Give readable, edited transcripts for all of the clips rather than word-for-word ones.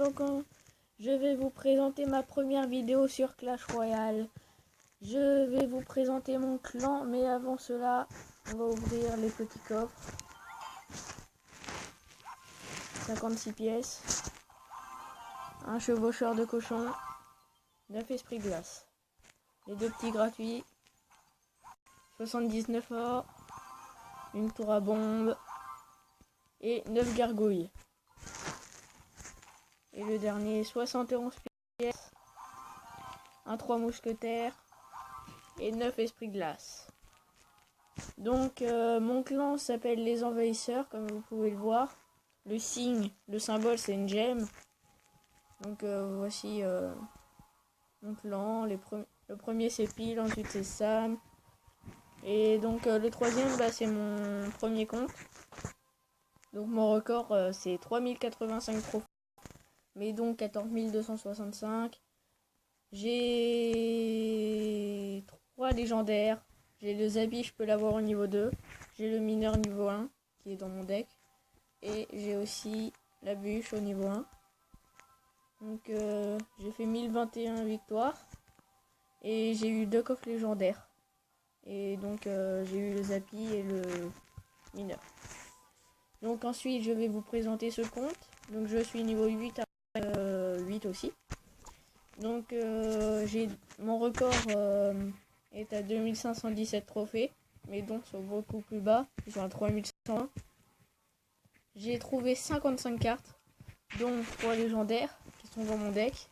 Donc je vais vous présenter ma première vidéo sur Clash Royale. Je vais vous présenter mon clan, mais avant cela, on va ouvrir les petits coffres. 56 pièces. Un chevaucheur de cochon. 9 esprits glace. Les deux petits gratuits. 79 or. Une tour à bombe. Et 9 gargouilles. Et le dernier, 71 pièces. Un 3 mousquetaires. Et 9 esprits glace. Donc mon clan s'appelle les envahisseurs, comme vous pouvez le voir. Le signe, le symbole, c'est une gemme. Donc voici mon clan. Le premier c'est Pile, ensuite c'est Sam. Et donc le troisième, c'est mon premier compte. Donc mon record c'est 3085 trophées. Mais donc 14265. J'ai 3 légendaires. J'ai le Zabi, je peux l'avoir au niveau 2. J'ai le mineur niveau 1 qui est dans mon deck. Et j'ai aussi la bûche au niveau 1. Donc j'ai fait 1021 victoires. Et j'ai eu 2 coffres légendaires. Et donc j'ai eu le Zabi et le mineur. Donc ensuite je vais vous présenter ce compte. Donc je suis niveau 8 à 8 aussi. Donc j'ai mon record est à 2517 trophées. Mes dons sont beaucoup plus bas. Ils sont à 3101. J'ai trouvé 55 cartes, dont 3 légendaires qui sont dans mon deck.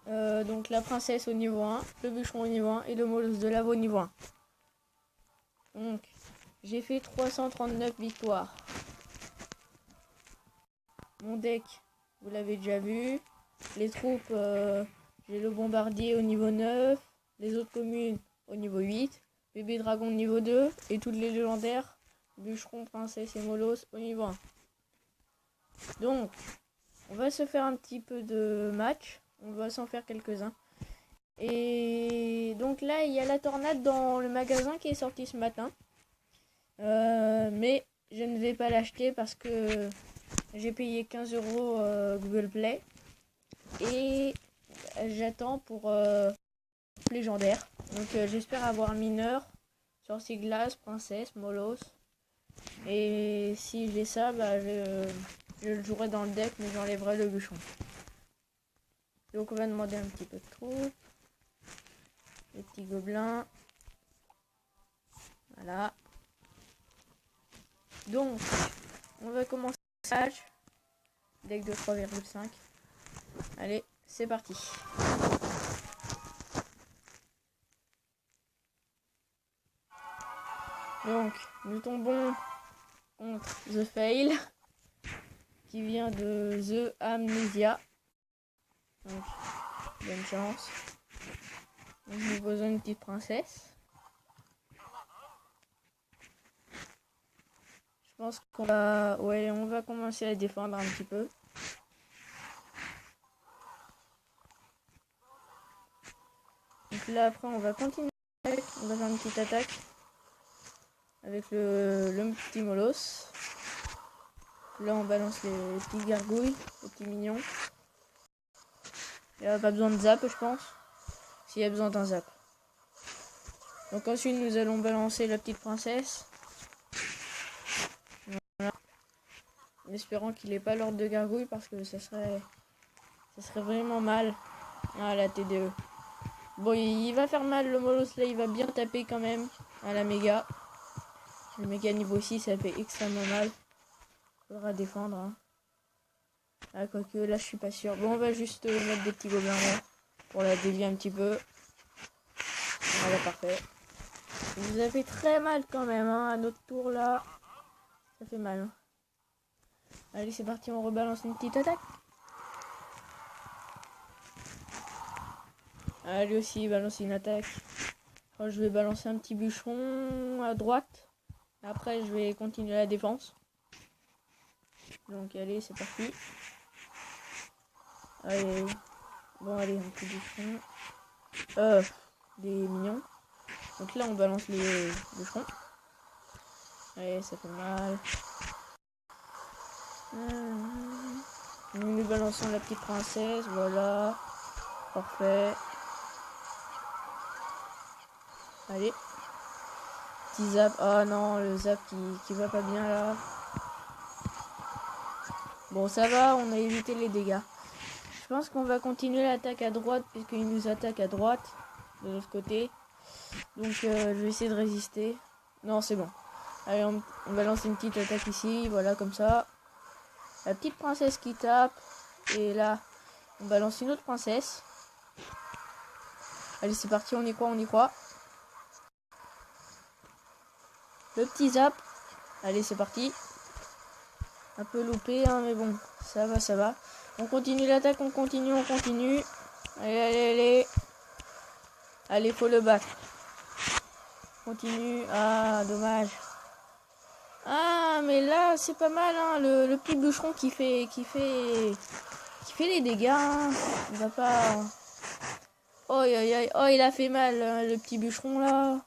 Donc la princesse au niveau 1, le bûcheron au niveau 1 et le molosse de lave au niveau 1. Donc j'ai fait 339 victoires. Mon deck, vous l'avez déjà vu. Les troupes, j'ai le bombardier au niveau 9, les autres communes au niveau 8, bébé dragon au niveau 2 et toutes les légendaires, bûcheron, princesse et molosse au niveau 1. Donc, on va se faire un petit peu de match, on va s'en faire quelques-uns. Et donc là, il y a la tornade dans le magasin qui est sorti ce matin. Mais je ne vais pas l'acheter parce que j'ai payé 15 € Google Play. Et j'attends pour légendaire. Donc j'espère avoir mineur, sorcier glace, princesse, molosse. Et si j'ai ça, je le jouerai dans le deck, mais j'enlèverai le bûcheron. Donc on va demander un petit peu de troupes. Les petits gobelins. Voilà. Donc on va commencer le match. Deck de 3,5. Allez, c'est parti. Donc, nous tombons contre The Fail, qui vient de The Amnesia. Donc, bonne chance. Donc, nous posons une petite princesse. Je pense qu'on va... Ouais, on va commencer à défendre un petit peu. Donc là, après, on va continuer. On va faire une petite attaque. Avec le petit molosse. Là on balance les petites gargouilles, les petits mignons. Il n'y a pas besoin de zap je pense. S'il y a besoin d'un zap. Donc ensuite nous allons balancer la petite princesse. Voilà. En espérant qu'il n'ait pas l'ordre de gargouille parce que ça serait vraiment mal. Ah la TDE. Bon il va faire mal le molosse là, il va bien taper quand même à la méga. Le méga niveau 6 ça fait extrêmement mal. Faudra défendre. Hein. Ah, quoique là je suis pas sûr. Bon, on va juste mettre des petits gobelins là pour la dévier un petit peu. Voilà, parfait. Vous avez très mal quand même, hein, à notre tour là. Ça fait mal. Hein. Allez, c'est parti, on rebalance une petite attaque. Ah, lui aussi, il balance une attaque. Alors, je vais balancer un petit bûcheron à droite. Après, je vais continuer la défense. Donc, allez, c'est parti. Allez. Bon, allez, un petit bûcheron. Des mignons. Donc là, on balance les bûcherons. Allez, ça fait mal. Nous lui balançons la petite princesse, voilà. Parfait. Allez. Petit zap. Ah non, le zap qui va pas bien là. Bon, ça va, on a évité les dégâts. Je pense qu'on va continuer l'attaque à droite, puisqu'il nous attaque à droite, de l'autre côté. Donc, je vais essayer de résister. Non, c'est bon. Allez, on va lancer une petite attaque ici, voilà, comme ça. La petite princesse qui tape. Et là, on balance une autre princesse. Allez, c'est parti, on y croit, on y croit. Le petit zap. Allez, c'est parti. Un peu loupé, hein, mais bon, ça va, ça va. On continue l'attaque, on continue, on continue. Allez, allez, allez. Allez, faut le battre. Continue. Ah, dommage. Ah, mais là, c'est pas mal, hein, le petit bûcheron qui fait les dégâts. Hein. Il va pas... Oh, oh, il a fait mal, hein, le petit bûcheron, là.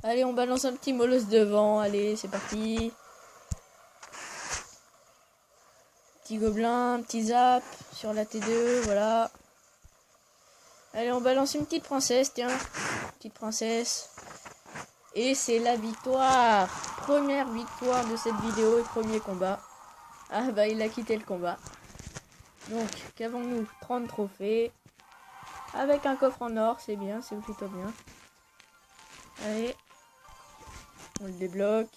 Allez, on balance un petit molosse devant. Allez, c'est parti. Petit gobelin, petit zap sur la T2, voilà. Allez, on balance une petite princesse, tiens. Petite princesse. Et c'est la victoire. Première victoire de cette vidéo et premier combat. Ah bah, il a quitté le combat. Donc, qu'avons-nous? 30 trophées. Avec un coffre en or, c'est bien, c'est plutôt bien. Allez. On le débloque.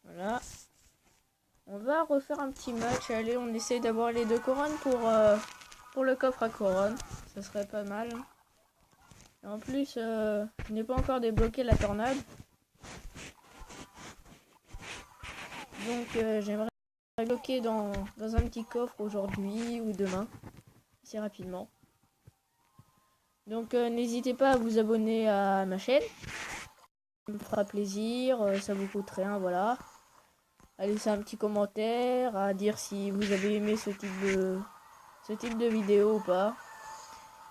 Voilà. On va refaire un petit match. Allez, on essaie d'avoir les 2 couronnes pour le coffre à couronne. Ça serait pas mal. Et en plus, je n'ai pas encore débloqué la tornade. Donc, j'aimerais débloquer dans un petit coffre aujourd'hui ou demain. Assez rapidement. Donc, n'hésitez pas à vous abonner à ma chaîne. Ça me fera plaisir. Ça vous coûte rien, voilà. À laisser un petit commentaire, à dire si vous avez aimé ce type de vidéo ou pas.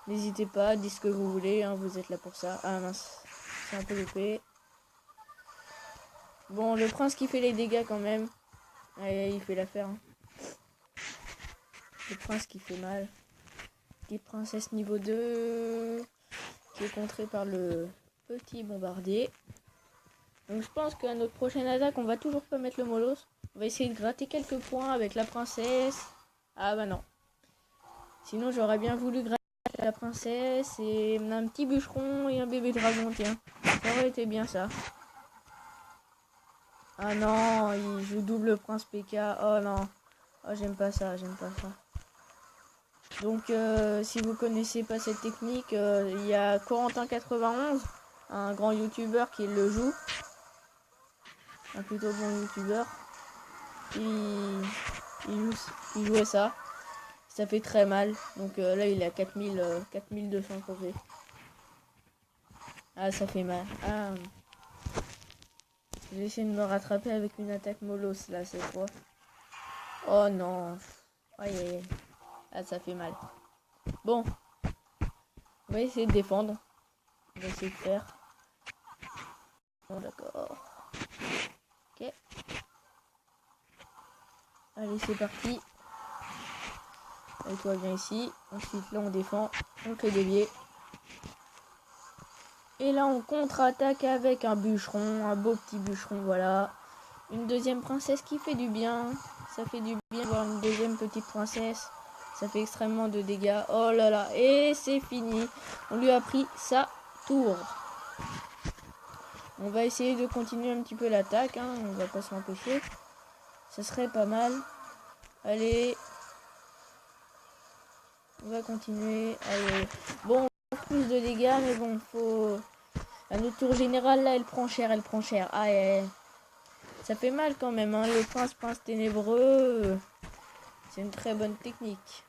N'hésitez pas, dites ce que vous voulez, hein, vous êtes là pour ça. Ah mince, c'est un peu loupé. Bon, le prince qui fait les dégâts quand même. Allez, il fait l'affaire. Hein. Le prince qui fait mal. Petite princesse niveau 2 qui est contrée par le petit bombardier. Donc je pense qu'à notre prochaine attaque, on va toujours pas mettre le molosse. On va essayer de gratter quelques points avec la princesse. Ah bah non. Sinon j'aurais bien voulu gratter la princesse et un petit bûcheron et un bébé dragon, tiens. Ça aurait été bien ça. Ah non, il joue double prince PK. Oh non. Oh, j'aime pas ça, j'aime pas ça. Donc si vous connaissez pas cette technique, il y a Corentin91, un grand youtubeur qui le joue. Un plutôt bon youtubeur. Il jouait ça. Ça fait très mal. Donc là il est à 4200 trophées. Ah, ça fait mal. Ah. J'ai essayé de me rattraper avec une attaque molosse là cette fois. Oh non. Aïe aïe aïe. Ah, ça fait mal. Bon. On va essayer de défendre. On va essayer de faire. Bon, d'accord. Ok. Allez, c'est parti. Allez, toi, viens ici. Ensuite, là, on défend. On fait dévier. Et là, on contre-attaque avec un bûcheron. Un beau petit bûcheron, voilà. Une deuxième princesse qui fait du bien. Ça fait du bien d'avoir une deuxième petite princesse. Ça fait extrêmement de dégâts. Oh là là. Et c'est fini. On lui a pris sa tour. On va essayer de continuer un petit peu l'attaque. Hein. On va pas s'empêcher. Ça serait pas mal. Allez. On va continuer. Allez. Bon, plus de dégâts. Mais bon, faut... À notre tour générale, là, elle prend cher. Elle prend cher. Ah, ça fait mal quand même. Hein. Le prince ténébreux. C'est une très bonne technique.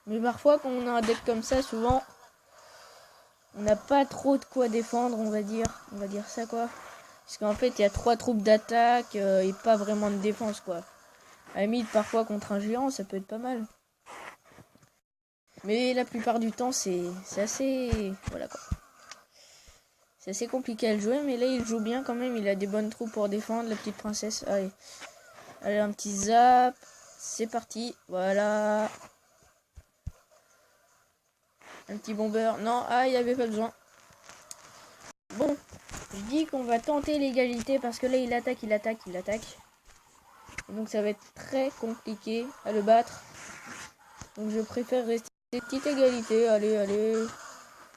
Mais parfois, quand on a un deck comme ça, souvent, on n'a pas trop de quoi défendre, on va dire ça, quoi. Parce qu'en fait, il y a 3 troupes d'attaque et pas vraiment de défense, quoi. À la limite, parfois, contre un géant, ça peut être pas mal. Mais la plupart du temps, c'est assez... Voilà, quoi. C'est assez compliqué à le jouer, mais là, il joue bien quand même. Il a des bonnes troupes pour défendre, la petite princesse. Allez. Allez, un petit zap. C'est parti. Voilà. Un petit bomber. Non, ah, il n'y avait pas besoin. Bon, je dis qu'on va tenter l'égalité parce que là, il attaque. Et donc, ça va être très compliqué à le battre. Donc, je préfère rester petite égalité. Allez, allez.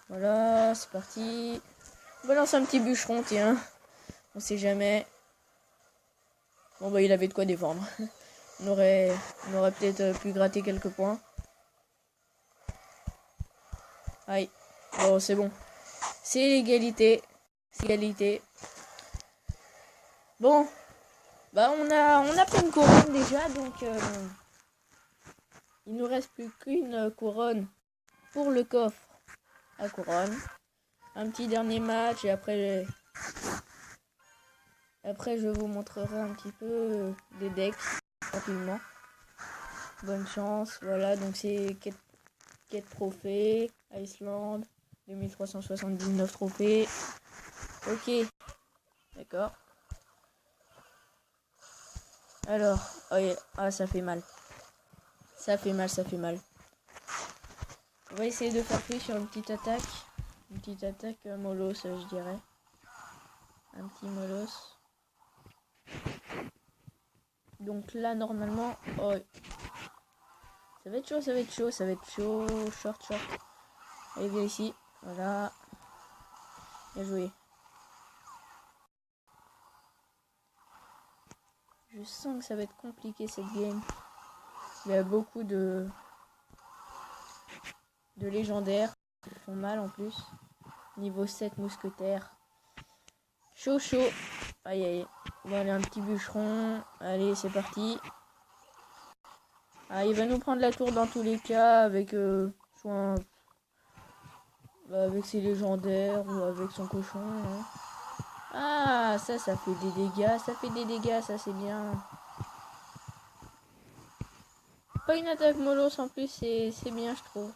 Voilà, c'est parti. On balance un petit bûcheron, tiens. On sait jamais. Bon, bah, il avait de quoi défendre. On aurait peut-être pu gratter quelques points. Aïe. Bon, c'est bon. C'est l'égalité. C'est l'égalité. Bon. Bah, on a pris une couronne déjà, donc il nous reste plus qu'une couronne pour le coffre à couronne. Un petit dernier match et après je vous montrerai un petit peu des decks rapidement. Bonne chance. Voilà, donc c'est 4 trophées. Iceland, 2379 trophées. Ok. D'accord. Alors, oh yeah. Ah, ça fait mal. Ça fait mal. On va essayer de faire plus sur une petite attaque. Une petite attaque molos, je dirais. Un petit molos. Donc là, normalement... Oh. Ça va être chaud. Short. Allez, viens ici. Voilà. Bien joué. Je sens que ça va être compliqué cette game. Il y a beaucoup de légendaires qui font mal en plus. Niveau 7 mousquetaires. Chaud. Aïe. On va aller un petit bûcheron. Allez, c'est parti. Ah, il va nous prendre la tour dans tous les cas avec soit avec ses légendaires ou avec son cochon. Hein. Ah, ça fait des dégâts. Ça c'est bien. Pas une attaque mollos en plus, c'est bien je trouve.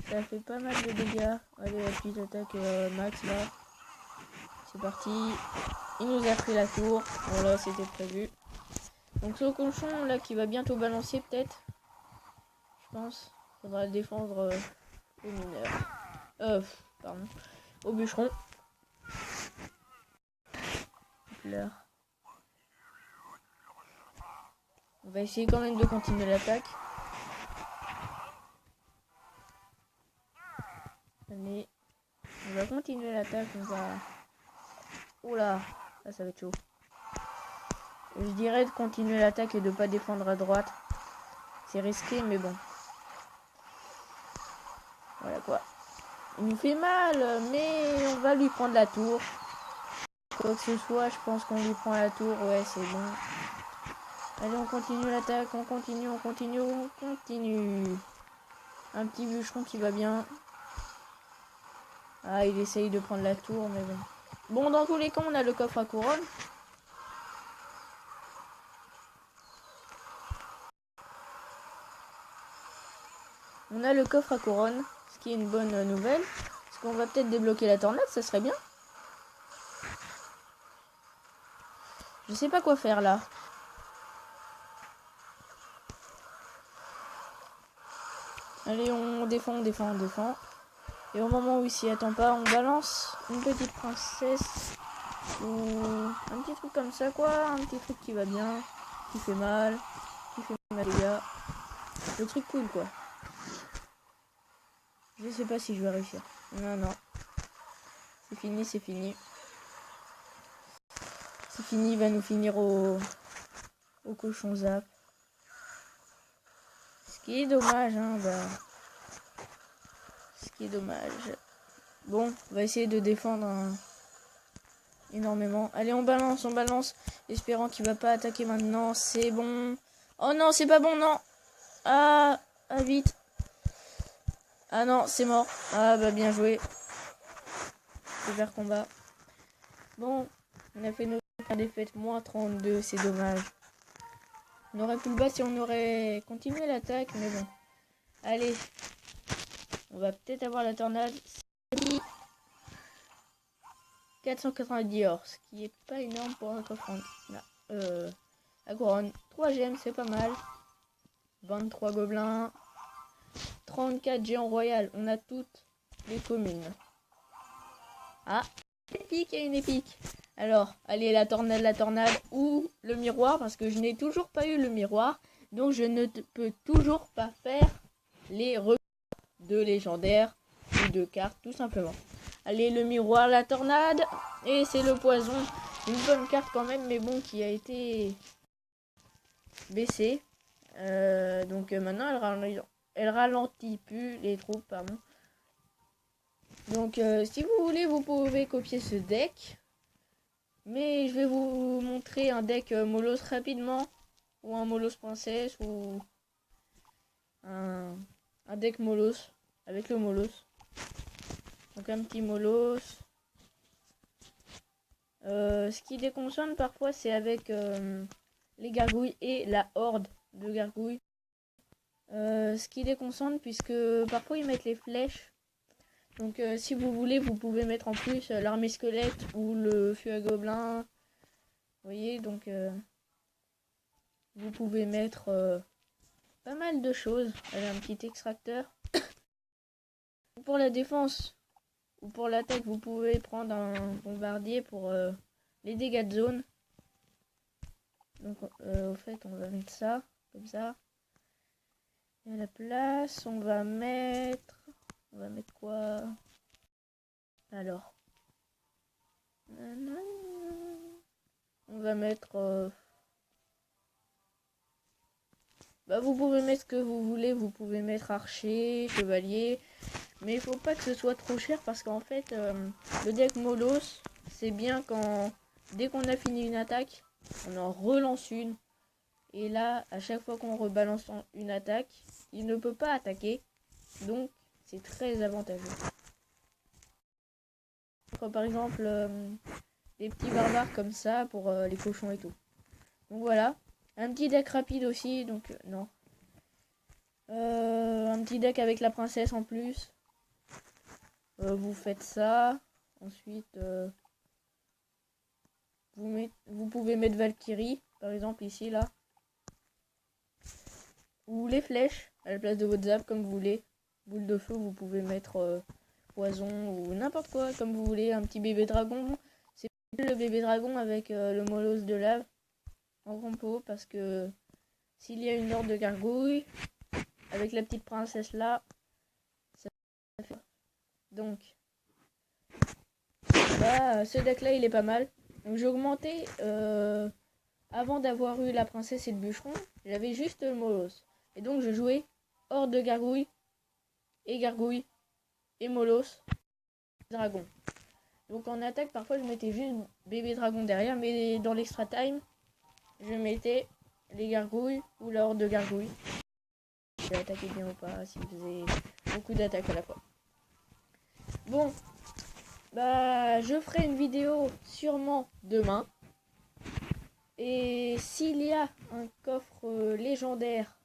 Ça fait pas mal de dégâts. Allez, la petite attaque max là. C'est parti. Il nous a pris la tour. Voilà, c'était prévu. Donc ce cochon là qui va bientôt balancer peut-être. Je pense. Faudra le défendre au mineur. Pardon. Au bûcheron. Là. On va essayer quand même de continuer l'attaque. Allez. On va continuer l'attaque. On va... Oula. Là, ça va être chaud. Je dirais de continuer l'attaque et de pas défendre à droite. C'est risqué, mais bon. Voilà quoi. Il nous fait mal, mais on va lui prendre la tour. Quoi que ce soit, je pense qu'on lui prend la tour. Ouais, c'est bon. Allez, on continue l'attaque. On continue. Un petit bûcheron qui va bien. Ah, il essaye de prendre la tour, mais bon. Bon, dans tous les cas, on a le coffre à couronne. On a le coffre à couronne, ce qui est une bonne nouvelle. Est-ce qu'on va peut-être débloquer la tornade, ça serait bien. Je sais pas quoi faire là. Allez, on défend. Et au moment où il s'y attend pas, on balance une petite princesse. Ou un petit truc comme ça quoi. Un petit truc qui va bien, qui fait mal les dégâts. Le truc cool quoi. Je sais pas si je vais réussir. Non. C'est fini. C'est fini, il va nous finir au cochon zap. Ce qui est dommage, hein, Ce qui est dommage. Bon, on va essayer de défendre énormément. Allez, on balance. Espérant qu'il va pas attaquer maintenant. C'est bon. Oh non, c'est pas bon, non. Ah, vite. Ah non, c'est mort. Ah bah bien joué. Super combat. Bon, on a fait notre défaite. Moins 32, c'est dommage. On aurait pu le battre si on aurait continué l'attaque, mais bon. Allez. On va peut-être avoir la tornade. 490 or, ce qui est pas énorme pour notre offrande. Là. la couronne. 3 gemmes, c'est pas mal. 23 gobelins. 34 géants royal. On a toutes les communes. Ah, épique, il y a une épique. Alors, allez, la tornade ou le miroir, parce que je n'ai toujours pas eu le miroir. Donc, je ne peux toujours pas faire les recours de légendaires ou de cartes, tout simplement. Allez, le miroir, la tornade. Et c'est le poison. Une bonne carte quand même, mais bon, qui a été baissée. Donc, maintenant, elle ralentit plus les troupes, pardon. Donc, si vous voulez, vous pouvez copier ce deck. Mais je vais vous montrer un deck Molos rapidement. Ou un Molos princesse. Ou un deck Molos. Avec le Molos. Donc, un petit Molos. Ce qui déconcentre parfois, c'est avec les gargouilles et la horde de gargouilles. Ce qui déconcentre, puisque parfois ils mettent les flèches. Donc si vous voulez, vous pouvez mettre en plus l'armée squelette ou le feu à gobelins. Vous voyez, donc vous pouvez mettre pas mal de choses. Allez, un petit extracteur. Pour la défense ou pour l'attaque, vous pouvez prendre un bombardier pour les dégâts de zone. Donc au fait, on va mettre ça, comme ça. Et à la place, on va mettre quoi? Alors, on va mettre vous pouvez mettre ce que vous voulez, vous pouvez mettre archer, chevalier, mais il faut pas que ce soit trop cher, parce qu'en fait le deck Molos, c'est bien quand dès qu'on a fini une attaque, on en relance une, et là à chaque fois qu'on rebalance une attaque, il ne peut pas attaquer, donc c'est très avantageux. Par exemple des petits barbares comme ça pour les cochons et tout. Donc voilà, un petit deck rapide aussi, donc non. Un petit deck avec la princesse en plus. Vous faites ça. Ensuite, vous pouvez mettre Valkyrie, par exemple ici, là. Ou les flèches à la place de votre zap, comme vous voulez. Boule de feu, vous pouvez mettre poison ou n'importe quoi, comme vous voulez. Un petit bébé dragon. C'est le bébé dragon avec le Molos de lave en compo, parce que s'il y a une horde de gargouilles, avec la petite princesse là, ça fait... Donc, ce deck là il est pas mal. Donc j'ai augmenté, avant d'avoir eu la princesse et le bûcheron, j'avais juste le Molos. Et donc je jouais horde de gargouilles et Molos, dragon. Donc en attaque, parfois je mettais juste bébé dragon derrière, mais dans l'extra time, je mettais les gargouilles ou la horde de gargouilles. Si attaquer bien ou pas, si vous faisait beaucoup d'attaques à la fois. Bon, je ferai une vidéo sûrement demain. Et s'il y a un coffre légendaire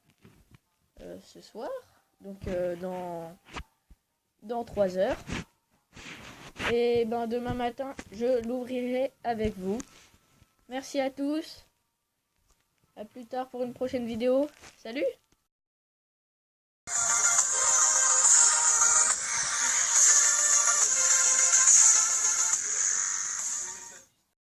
ce soir, donc dans 3 heures, et demain matin, je l'ouvrirai avec vous. Merci à tous. À plus tard pour une prochaine vidéo. Salut!